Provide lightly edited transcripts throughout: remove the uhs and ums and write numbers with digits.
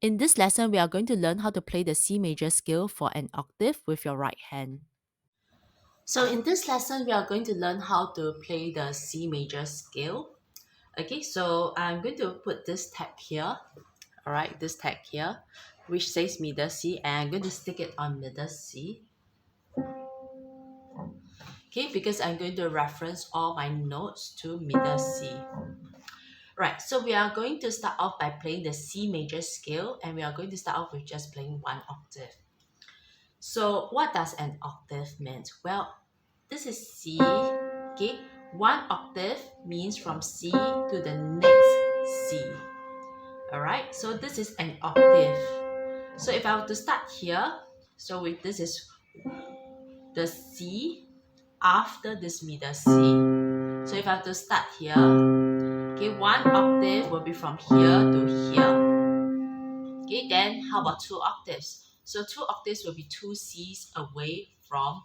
In this lesson, we are going to learn how to play the C major scale for an octave with your right hand. So in this lesson, we are going to learn how to play the C major scale. Okay, so I'm going to put this tag here, all right, this tag here, which says middle C, and I'm going to stick it on middle C. Okay, because I'm going to reference all my notes to middle C. Right, so we are going to start off by playing the C major scale, and we are going to start off with just playing one octave. So what does an octave mean? Well, this is C, okay? One octave means from C to the next C. All right, so this is an octave. So if I were to start here, so with this is the C after this middle C. So if I have to start here, okay, one octave will be from here to here. Okay, then how about two octaves? So two octaves will be two C's away from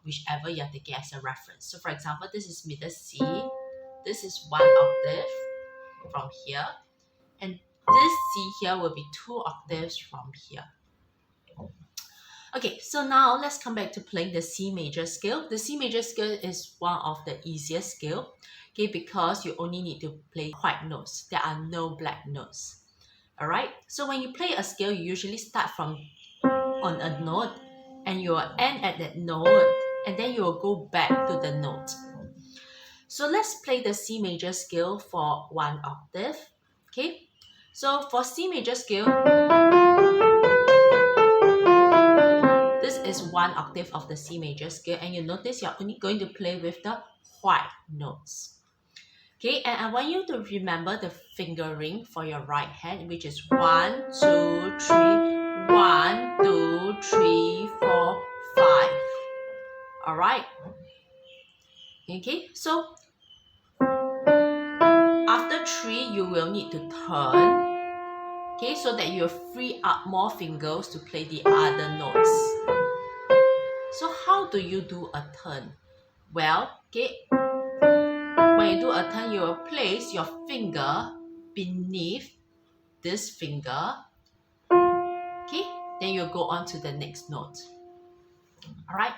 whichever you're taking as a reference. So for example, this is middle C. This is one octave from here. And this C here will be two octaves from here. Okay, so now let's come back to playing the C major scale. The C major scale is one of the easiest scale, okay, because you only need to play white notes. There are no black notes. All right, so when you play a scale, you usually start from on a note and you will end at that note, and then you will go back to the note. So let's play the C major scale for one octave. Okay, so for C major scale, this is one octave of the C major scale, and you notice you're only going to play with the white notes. Okay, and I want you to remember the fingering for your right hand, which is 1, 2, 3, 1, 2, 3, 4, 5. All right. Okay, so after 3, you will need to turn. Okay, so that you free up more fingers to play the other notes. So how do you do a turn? Well, okay, when you do a turn, you will place your finger beneath this finger. Okay, then you go on to the next note. All right,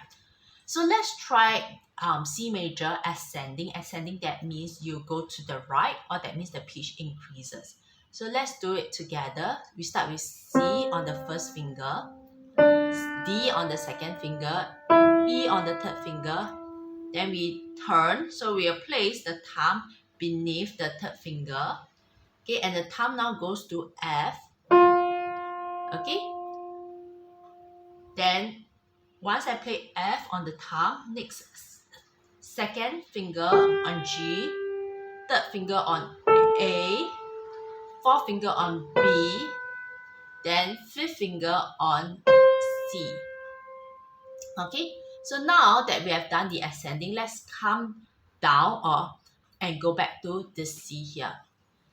so let's try C major ascending. Ascending, that means you go to the right, or that means the pitch increases. So let's do it together. We start with C on the first finger, D on the second finger, E on the third finger. Then we turn, so we'll place the thumb beneath the third finger. Okay, and the thumb now goes to F. Okay, then once I play F on the thumb, next second finger on G, third finger on A, fourth finger on B, then fifth finger on C. Okay, so now that we have done the ascending, let's come down and go back to this C here.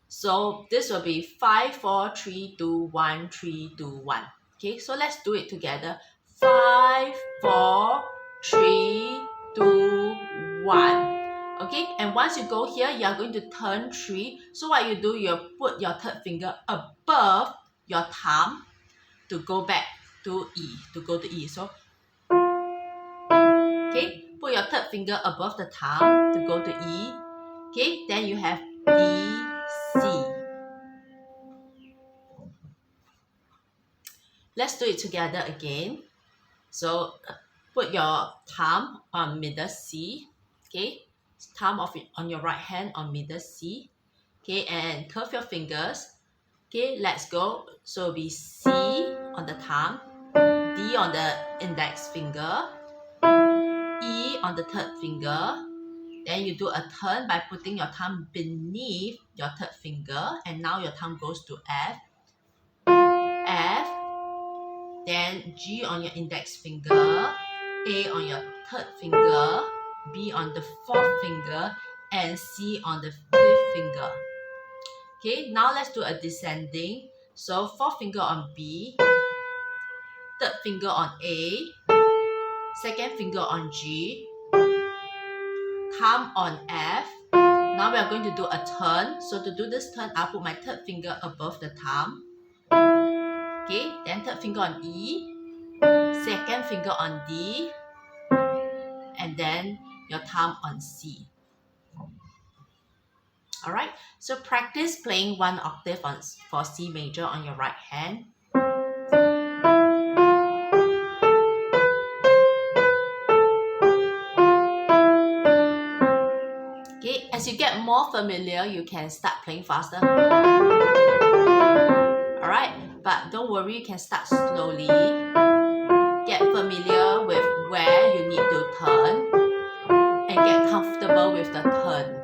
So this will be 5, 4, 3, 2, 1, 3, 2, 1. Okay, so let's do it together. 5, 4, 3, 2, 1. Okay, and once you go here, you are going to turn 3. So what you do, you put your third finger above your thumb to go back to E, to go to E. So, okay, put your third finger above the thumb to go to E. Okay, then you have D, C. Let's do it together again. So put your thumb on middle C, okay? Thumb on your right hand on middle C, okay? And curve your fingers. Okay, let's go. So it'll be C on the thumb, D on the index finger, E on the third finger. Then you do a turn by putting your thumb beneath your third finger, and now your thumb goes to F, F, then G on your index finger, A on your third finger, B on the fourth finger, and C on the fifth finger. Okay, now let's do a descending. So fourth finger on B, third finger on A, second finger on G, thumb on F. Now we are going to do a turn. So to do this turn, I'll put my third finger above the thumb. Okay, then third finger on E, second finger on D, and then your thumb on C. Alright, so practice playing one octave for C major on your right hand. Okay, as you get more familiar, you can start playing faster. Alright, but don't worry, you can start slowly. Get familiar with where you need to turn and get comfortable with the turn.